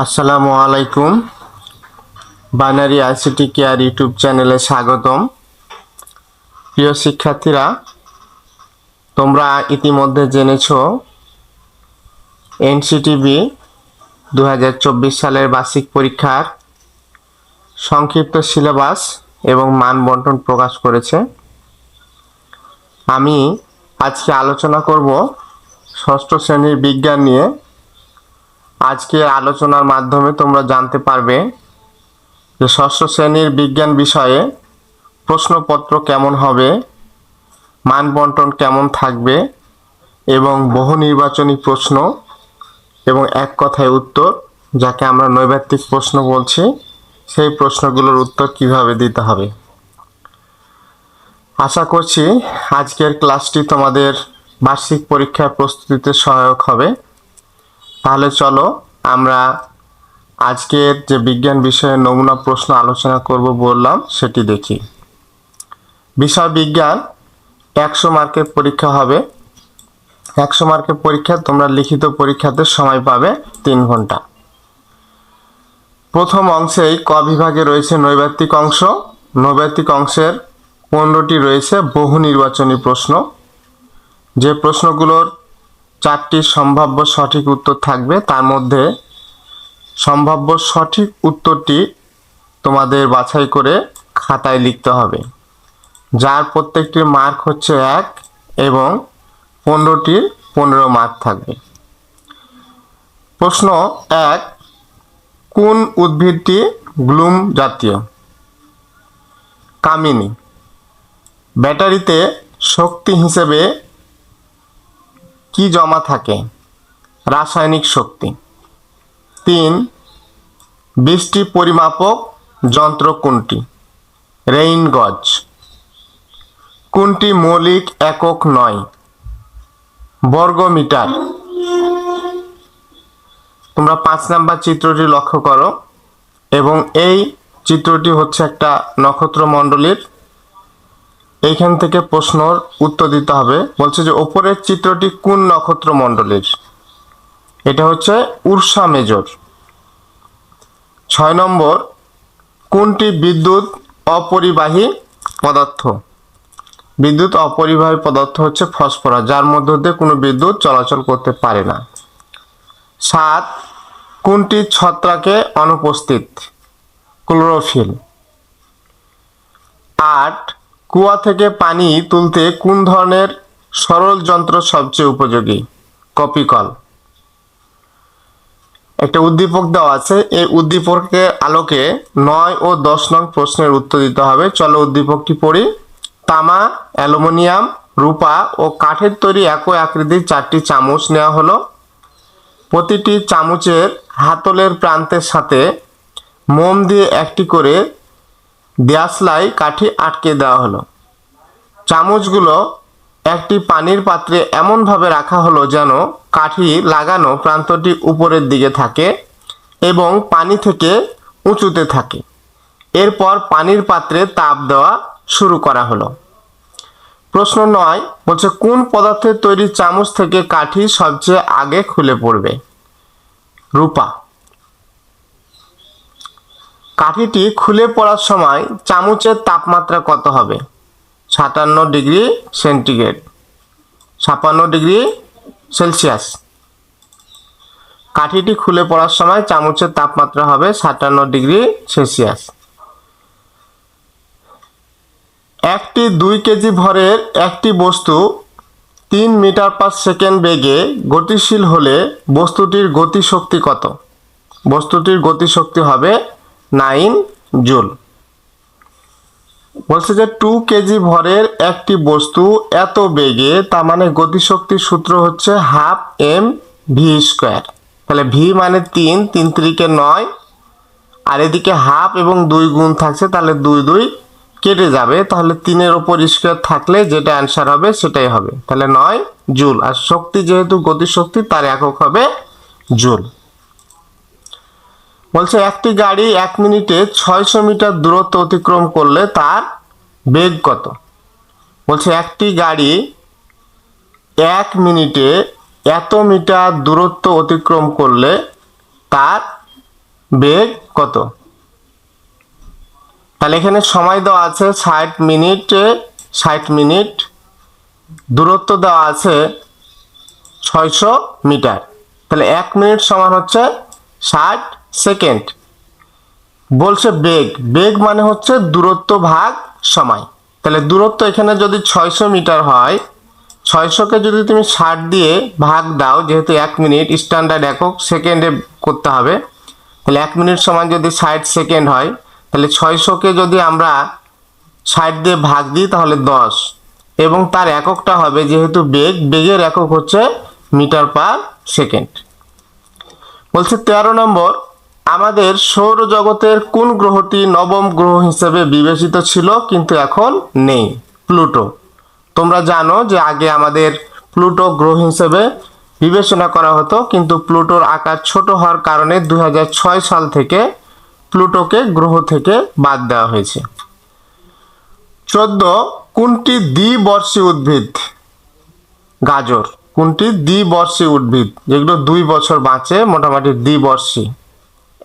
আসসালামু আলাইকুম। Binary ICT care YouTube চ্যানেলে স্বাগতম। প্রিয় শিক্ষার্থীরা, তোমরা ইতিমধ্যে জেনেছো এনসিটিবি 2024 সালের বার্ষিক পরীক্ষার সংক্ষিপ্ত সিলেবাস এবং মান বন্টন প্রকাশ করেছে। আমি আজকে আলোচনা করব ষষ্ঠ শ্রেণীর বিজ্ঞান নিয়ে। আজকের আলোচনার মাধ্যমে তোমরা জানতে পারবে যে ষষ্ঠ শ্রেণীর বিজ্ঞান বিষয়ে প্রশ্নপত্র কেমন হবে, মান বন্টন কেমন থাকবে এবং বহু নির্বাচনী প্রশ্ন এবং এক কথায় উত্তর, যাকে আমরা নৈর্ব্যক্তিক প্রশ্ন বলছি, সেই প্রশ্নগুলোর উত্তর কিভাবে দিতে হবে। আশা করছি আজকের ক্লাসটি তোমাদের বার্ষিক পরীক্ষার প্রস্তুতিতে সহায়ক হবে। তাহলে চলো আমরা আজকের যে বিজ্ঞান বিষয়ে নমুনা প্রশ্ন আলোচনা করব বললাম সেটি দেখি। বিষয় বিজ্ঞান, 100 মার্কের পরীক্ষা হবে। 100 মার্কের পরীক্ষা, তোমরা লিখিত পরীক্ষাতে সময় পাবে 3 ঘন্টা। প্রথম অংশেই ক বিভাগে রয়েছে নৈর্ব্যক্তিক অংশ। নৈর্ব্যক্তিক অংশের 15টি রয়েছে বহু নির্বাচনী প্রশ্ন, যে প্রশ্নগুলোর 4টি সম্ভাব্য সঠিক উত্তর থাকবে। তার মধ্যে সম্ভাব্য সঠিক উত্তরটি তোমাদের বাছাই করে খাতায় লিখতে হবে, যার প্রত্যেকটির মার্ক হচ্ছে 1 এবং 15টির 15 মার্ক থাকবে। প্রশ্ন 1, কোন উদ্ভিদটি গ্লুম জাতীয়? কামিনী। ব্যাটারিতে শক্তি হিসেবে কি জমা থাকে? রাসায়নিক শক্তি। 3, বৃষ্টি পরিমাপক যন্ত্র কোনটি? রেইন গজ। কোনটি মৌলিক একক নয়? বর্গমিটার। তোমরা 5 নাম্বার চিত্রটি লক্ষ্য করো এবং এই চিত্রটি হচ্ছে একটা নক্ষত্রমণ্ডলীর। এইখান থেকে প্রশ্নর উত্তর দিতে হবে। বলছে যে ওপরের চিত্রটি কোন নক্ষত্রমণ্ডলীর? এটা হচ্ছে উরসা মেজর। 6 নম্বর, কোনটি বিদ্যুৎ অপরিবাহী পদার্থ? বিদ্যুৎ অপরিবাহী পদার্থ হচ্ছে ফসফরাস, যার মধ্য দিয়ে কোনো বিদ্যুৎ চলাচল করতে পারে না। 7, কোনটি ছত্রাকে অনুপস্থিত? ক্লোরোফিল। 8, কুয়া থেকে পানি তুলতে কোন ধরনের সরল যন্ত্র সবচেয়ে উপযোগী? কপিকল। একটা উদ্দীপক দেওয়া আছে, এই উদ্দীপকের আলোকে 9 ও 10 নং প্রশ্নের উত্তর দিতে হবে। চলো উদ্দীপকটি পড়ি। তামা, অ্যালুমিনিয়াম, রূপা ও কাঠের তৈরি একই আকৃতির 4টি চামচ নেওয়া হলো। প্রতিটি চামচের হাতলের প্রান্তের সাথে মোম দিয়ে একটি করে দেয়াশলাই কাঠি আটকে দেওয়া হলো। চামচগুলো একটি পানির পাত্রে এমনভাবে রাখা হলো যেন কাঠি লাগানো প্রান্তটি উপরের দিকে থাকে এবং পানি থেকে উঁচুতে থাকে। এরপর পানির পাত্রে তাপ দেওয়া শুরু করা হলো। প্রশ্ন 9 বলছে কোন পদার্থের তৈরি চামচ থেকে কাঠি সবচেয়ে আগে খুলে পড়বে? রূপা। কাঠিটি খুলে পড়ার সময় চামচের তাপমাত্রা কত হবে? 57 ডিগ্রি সেন্টিগ্রেড, 56 ডিগ্রি সেলসিয়াস। কাঠিটি খুলে পড়ার সময় চামচের তাপমাত্রা হবে 57 ডিগ্রি সেলসিয়াস। একটি 2 কেজি ভরের একটি বস্তু 3 মিটার পার সেকেন্ড বেগে গতিশীল হলে বস্তুটির গতিশক্তি কত? বস্তুটির গতিশক্তি হবে 9 জুল। বলছে যে 2 কেজি ভরের একটি বস্তু এত বেগে, তার মানে গতিশক্তির সূত্র হচ্ছে হাফ এম ভি স্কোয়ার। তাহলে ভি মানে 3, 3 3 9, আর এদিকে হাফ এবং 2 গুণ থাকছে, তাহলে 2 2 কেটে যাবে। তাহলে 3-এর ওপর স্কোয়ার থাকলে যেটা অ্যান্সার হবে সেটাই হবে। তাহলে 9 জুল। আর শক্তি যেহেতু গতিশক্তি, তার একক হবে জুল। বলছে একটি গাড়ি 1 মিনিটে 600 মিটার দূরত্ব অতিক্রম করলে তার বেগ কত? বলছে একটি গাড়ি 1 মিনিটে এত মিটার দূরত্ব অতিক্রম করলে তার বেগ কত? তাহলে এখানে সময় দেওয়া আছে 60 মিনিট, দূরত্ব দেওয়া আছে 600 মিটার। তাহলে 1 মিনিট সমান হচ্ছে 60 সেকেন্ড। বলছে বেগ, বেগ মানে হচ্ছে দূরত্ব ভাগ সময়। তাহলে দূরত্ব এখানে যদি 600 মিটার হয়, 600কে যদি তুমি 60 দিয়ে ভাগ দাও, যেহেতু 1 মিনিট স্ট্যান্ডার্ড একক সেকেন্ডে করতে হবে, তাহলে 1 মিনিট সমান যদি 60 সেকেন্ড হয়, তাহলে 600কে যদি আমরা 60 দিয়ে ভাগ দিই তাহলে 10, এবং তার এককটা হবে যেহেতু বেগ, বেগের একক হচ্ছে মিটার পার সেকেন্ড। বলছে 13 নম্বর, আমাদের সৌরজগতের কোন গ্রহটি নবম গ্রহ হিসেবে বিবেচিত ছিল কিন্তু এখন নেই? প্লুটো। তোমরা জানো যে আগে আমাদের প্লুটো গ্রহ হিসেবে বিবেচনা করা হতো, কিন্তু প্লুটোর আকার ছোট হওয়ার কারণে 2006 সাল থেকে প্লুটোকে গ্রহ থেকে বাদ দেওয়া হয়েছে। 14, কোনটি দ্বিবর্ষী উদ্ভিদ? গাজর। কোনটি দ্বিবর্ষী উদ্ভিদ? যেগুলো 2 বছর বাঁচে, মোটামুটি দ্বিবর্ষী।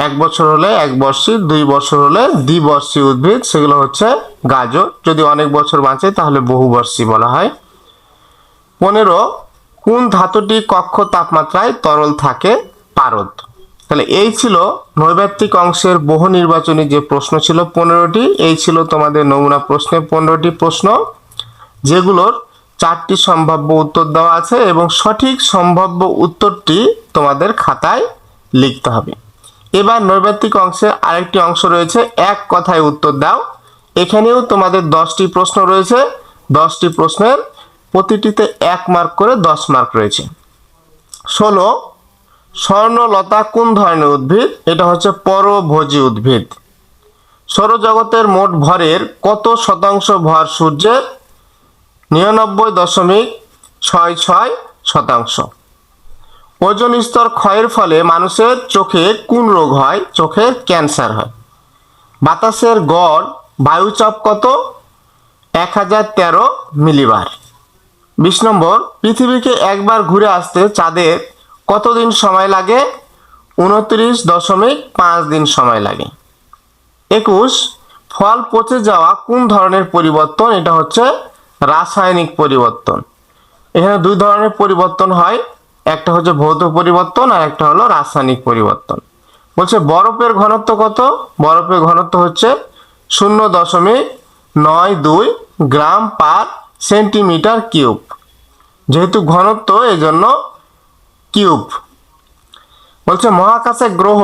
1 বছর হলে 1 বর্ষী, 2 বছর হলে দ্বিবর্ষী উদ্ভিদ, সেগুলো হচ্ছে গাজর। যদি অনেক বছর বাঁচে তাহলে বহুবর্ষী বলা হয়। 15, কোন ধাতুটি কক্ষ তাপমাত্রায় তরল থাকে? পারদ। তাহলে এই ছিল নৈর্ব্যক্তিক অংশের বহু নির্বাচনী যে প্রশ্ন ছিল 15টি। এই ছিল তোমাদের নমুনা প্রশ্নে 15টি প্রশ্ন, যেগুলোর 4টি সম্ভাব্য উত্তর দেওয়া আছে এবং সঠিক সম্ভাব্য উত্তরটি তোমাদের খাতায় লিখতে হবে। এবার নৈর্ব্যক্তিক অংশের আরেকটি অংশ রয়েছে, এক কথায় উত্তর দাও। এখানেও তোমাদের 10টি প্রশ্ন রয়েছে। 10টি প্রশ্নের প্রতিটিতে 1 মার্ক করে 10 মার্ক রয়েছে। 16, স্বর্ণলতা কোন ধরনের উদ্ভিদ? এটা হচ্ছে পরভোজী উদ্ভিদ। সৌরজগতের মোট ভরের কত শতাংশ ভর সূর্যের? 99.66%। ওজোন স্তর ক্ষয়ের ফলে মানুষের চোখে কোন রোগ হয়? চোখের ক্যান্সার হয়। বাতাসের গড় বায়ুচাপ কত? 1013 মিলিবার। 20 নম্বর, পৃথিবীকে একবার ঘুরে আসতে চাঁদের কতদিন সময় লাগে? 29.5 দিন সময় লাগে। 21, ফল পচে যাওয়া কোন ধরনের পরিবর্তন? এটা হচ্ছে রাসায়নিক পরিবর্তন। এখানে 2 ধরনের পরিবর্তন হয়, একটা হচ্ছে ভৌত পরিবর্তন আর একটা হলো রাসায়নিক পরিবর্তন। বলছে বরফের ঘনত্ব কত? বরফের ঘনত্ব হচ্ছে 0.92 গ্রাম পার সেন্টিমিটার কিউব। যেহেতু ঘনত্ব এই জন্য কিউব। বলছে মহাকাশে গ্রহ,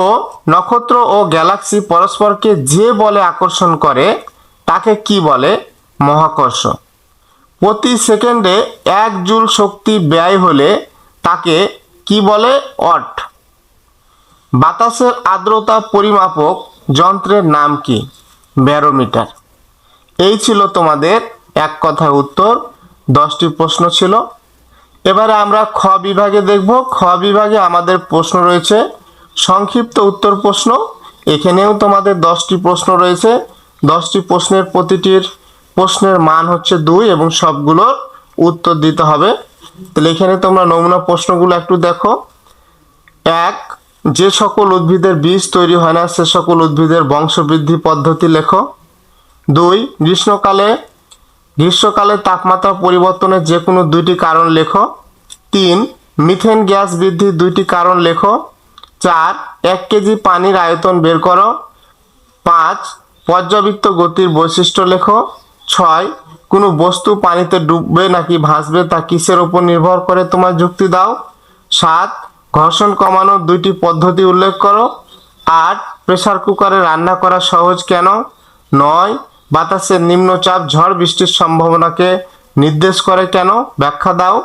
নক্ষত্র ও গ্যালাক্সি পরস্পরকে যে বলে আকর্ষণ করে তাকে কি বলে? মহাকর্ষ। প্রতি সেকেন্ডে 1 জুল শক্তি ব্যয় হলে তাকে কি বলে? ওয়াট। বাতাসের আর্দ্রতা পরিমাপক যন্ত্রের নাম কি? ব্যারোমিটার। এই ছিল তোমাদের এক কথায় উত্তর। 10টি প্রশ্ন ছিল। এবারে আমরা খ বিভাগে দেখব। খ বিভাগে আমাদের প্রশ্ন রয়েছে সংক্ষিপ্ত উত্তর প্রশ্ন। এখানেও তোমাদের 10টি প্রশ্ন রয়েছে। 10টি প্রশ্নের প্রতিটির প্রশ্নের মান হচ্ছে 2 এবং সবগুলোর উত্তর দিতে হবে। তাহলে এখানে তোমরা নমুনা প্রশ্নগুলো একটু দেখো। 1, যে সকল উদ্ভিদের বীজ তৈরি হয় না সে সকল উদ্ভিদের বংশবৃদ্ধি পদ্ধতি লেখো। 2, গ্রীষ্মকালে তাপমাত্রা পরিবর্তনের যে কোনো 2টি কারণ লেখো। 3, মিথেন গ্যাস বৃদ্ধির 2টি কারণ লেখো। 4, 1 কেজি পানির আয়তন বের করো। 5, পর্যাবৃত্ত গতির বৈশিষ্ট্য লেখো। 6, কোনো বস্তু পানিতে ডুববে নাকি ভাসবে তা কিসের উপর নির্ভর করে তোমার যুক্তি দাও। 7, ঘর্ষণ কমানোর 2টি পদ্ধতি উল্লেখ করো। 8, প্রেসার কুকারে রান্না করা সহজ কেন? 9, বাতাসের নিম্নচাপ ঝড় বৃষ্টির সম্ভাবনাকে নির্দেশ করে কেন? ব্যাখ্যা দাও।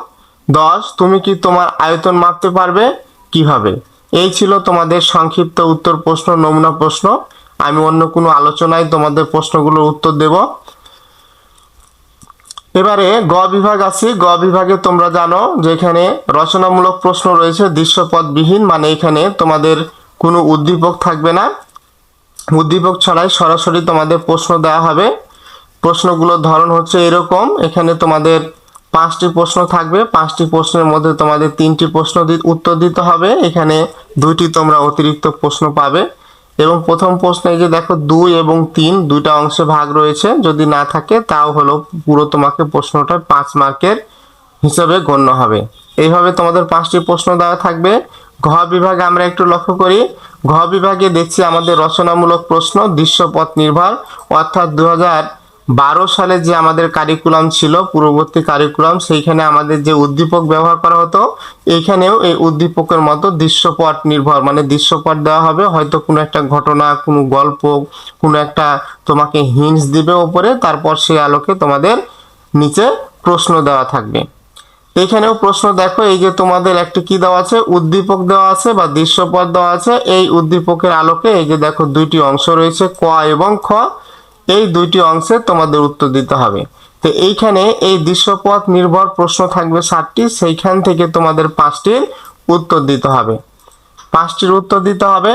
10, তুমি কি তোমার আয়তন মাপতে পারবে? কিভাবে? এই ছিল তোমাদের সংক্ষিপ্ত উত্তর প্রশ্ন, নমুনা প্রশ্ন। আমি অন্য কোনো আলোচনায় তোমাদের প্রশ্নগুলোর উত্তর দেব। এবারে গ বিভাগ আসি। গ বিভাগে তোমরা জানো যে এখানে রচনামূলক প্রশ্ন রয়েছে দৃশ্যপদবিহীন, মানে এখানে তোমাদের কোনো উদ্দীপক থাকবে না। উদ্দীপক ছাড়াই সরাসরি তোমাদের প্রশ্ন দেওয়া হবে। প্রশ্নগুলোর ধরন হচ্ছে এরকম। এখানে তোমাদের 5টি প্রশ্ন থাকবে। 5টি প্রশ্নের মধ্যে তোমাদের 3টি প্রশ্ন উত্তর দিতে হবে। এখানে 2টি তোমরা অতিরিক্ত প্রশ্ন পাবে। এবং প্রথম প্রশ্নে এই যে দেখো 2 এবং 3 দুইটা অংশে ভাগ রয়েছে, যদি না থাকে তাও হলো পুরো তোমাকে প্রশ্নটা 5 মার্কের হিসাবে গণ্য হবে। এইভাবে তোমাদের 5টি প্রশ্ন দেওয়া থাকবে। ঘ বিভাগে আমরা একটু লক্ষ্য করি, ঘ বিভাগে দেখছি আমাদের রচনামূলক প্রশ্ন দৃশ্যপট নির্ভর, অর্থাৎ 2012 সালে যে আমাদের কারিকুলাম ছিল, পূর্ববর্তী কারিকুলাম, সেইখানে আমাদের যে উদ্দীপক ব্যবহার করা হতো, এইখানেও এই উদ্দীপকের মতো দৃশ্যপট নির্ভর, মানে দৃশ্যপট দেওয়া হবে, হয়তো কোনো একটা ঘটনা, কোনো গল্প, কোনো একটা তোমাকে হিন্টস দিবে উপরে, তারপর সেই আলোকে তোমাদের নিচে প্রশ্ন দেওয়া থাকবে। এখানেও প্রশ্ন দেখো, এই যে তোমাদের একটি কি দেওয়া আছে, উদ্দীপক দেওয়া আছে বা দৃশ্যপট দেওয়া আছে। এই উদ্দীপকের আলোকে এই যে দেখো দুইটি অংশ রয়েছে, ক এবং খ, এই দুইটি অংশে তোমাদের উত্তর দিতে হবে। তো এইখানে এই দৃশ্যপট নির্ভর প্রশ্ন থাকবে 7টি, সেইখান থেকে তোমাদের 5টির উত্তর দিতে হবে, 5টির উত্তর দিতে হবে।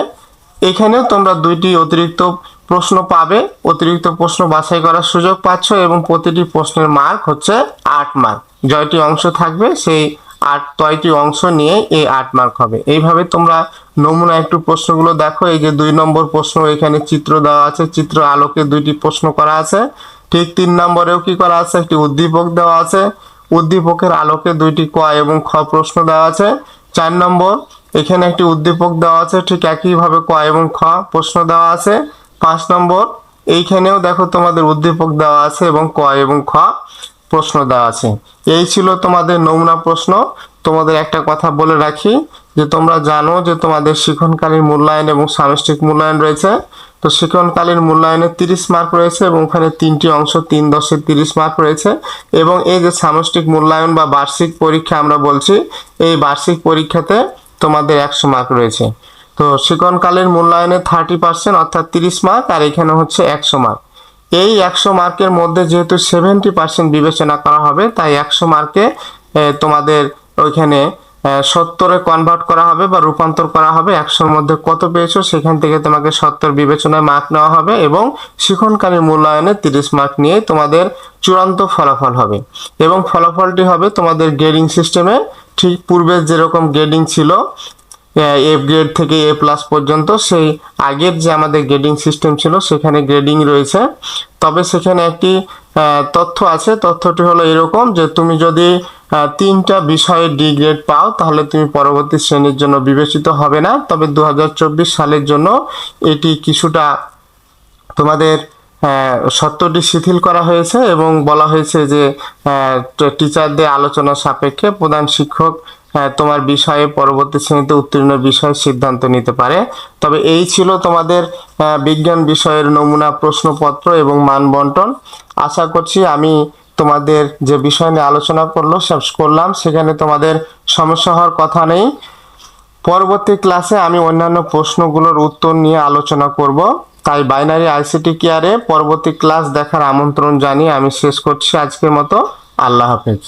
এখানেও তোমরা 2টি অতিরিক্ত প্রশ্ন পাবে, অতিরিক্ত প্রশ্ন বাছাই করার সুযোগ পাচ্ছ, এবং প্রতিটি প্রশ্নের মার্ক হচ্ছে 8 মার্ক। জয়টি অংশ থাকবে সেই 8টি অংশ নিয়ে এই 8 মার্ক হবে। এইভাবে তোমরা নমুনা একটু প্রশ্নগুলো দেখো। এই যে 2 নম্বর প্রশ্ন, এখানে চিত্র দেওয়া আছে, চিত্র আলোকে 2টি প্রশ্ন করা আছে। ঠিক 3 নম্বরেও কি করা আছে, একটি উদ্দীপক দেওয়া আছে, উদ্দীপকের আলোকে 2টি ক এবং খ প্রশ্ন দেওয়া আছে। 4 নম্বর, এখানে একটি উদ্দীপক দেওয়া আছে, ঠিক একইভাবে ক এবং খ প্রশ্ন দেওয়া আছে। 5 নম্বর, এইখানেও দেখো তোমাদের উদ্দীপক দেওয়া আছে এবং ক এবং খ প্রশ্ন দেওয়া আছে। এই ছিল তোমাদের নমুনা প্রশ্ন। তোমাদের একটা কথা বলে রাখি, যে তোমরা জানো যে তোমাদের শিক্ষণকালীন মূল্যায়ন এবং সামষ্টিক মূল্যায়ন রয়েছে। তো শিক্ষণকালীন মূল্যায়নে 30 মার্ক রয়েছে এবং ওখানে 3টি অংশ 3×10 30 মার্ক রয়েছে। এবং এই যে সামষ্টিক মূল্যায়ন বা বার্ষিক পরীক্ষা আমরা বলছি, এই বার্ষিক পরীক্ষাতে তোমাদের 100 মার্ক রয়েছে। তো শিক্ষণকালীন মূল্যায়নে 30% অর্থাৎ 30 মার্ক, আর এখানে হচ্ছে 100 মার্ক। এই 100 মার্কের মধ্যে যেহেতু 70% বিবেচনা করা হবে, তাই 100 মার্কে তোমাদের ওইখানে 70-এ কনভার্ট করা হবে বা রূপান্তর করা হবে। 100-র মধ্যে কত পেয়েছো সেখান থেকে তোমাকে 70 বিবেচনায় মার্ক নেওয়া হবে, এবং শিক্ষণকালীন মূল্যায়নে 30 মার্ক নিয়ে তোমাদের চূড়ান্ত ফলাফল হবে। এবং ফলাফলটি হবে তোমাদের গ্রেডিং সিস্টেমে, ঠিক পূর্বের যেরকম গ্রেডিং ছিল এ গ্রেড থেকে এ প্লাস পর্যন্ত, সেই আগের যে আমাদের গ্রেডিং সিস্টেম ছিল সেখানে গ্রেডিং রয়েছে। তবে সেখানে একটি তথ্য আছে, তথ্যটি হলো এরকম, যে তুমি যদি 3টা বিষয়ে ডি গ্রেড পাও, তাহলে তুমি পরবর্তী শ্রেণীর জন্য বিবেচিত হবে না। তবে 2024 সালের জন্য এটি কিছুটা তোমাদের শর্তটি শিথিল করা হয়েছে, এবং বলা হয়েছে যে টিচারদের আলোচনা সাপেক্ষে প্রধান শিক্ষক তোমার বিষয়ে পরবর্তী শ্রেণীতে উত্তীর্ণ বিষয়ের সিদ্ধান্ত নিতে পারে। তবে এই ছিল তোমাদের বিজ্ঞান বিষয়ের নমুনা প্রশ্নপত্র এবং মান বন্টন। আশা করছি আমি তোমাদের যে বিষয় নিয়ে আলোচনা করলাম সেখানে তোমাদের সমস্যা হওয়ার কথা নেই। পরবর্তী ক্লাসে আমি অন্যান্য প্রশ্নগুলোর উত্তর নিয়ে আলোচনা করব। তাই বাইনারি আইসিটি কেয়ারে পরবর্তী ক্লাস দেখার আমন্ত্রণ জানিয়ে আমি শেষ করছি আজকের মতো। আল্লাহ হাফেজ।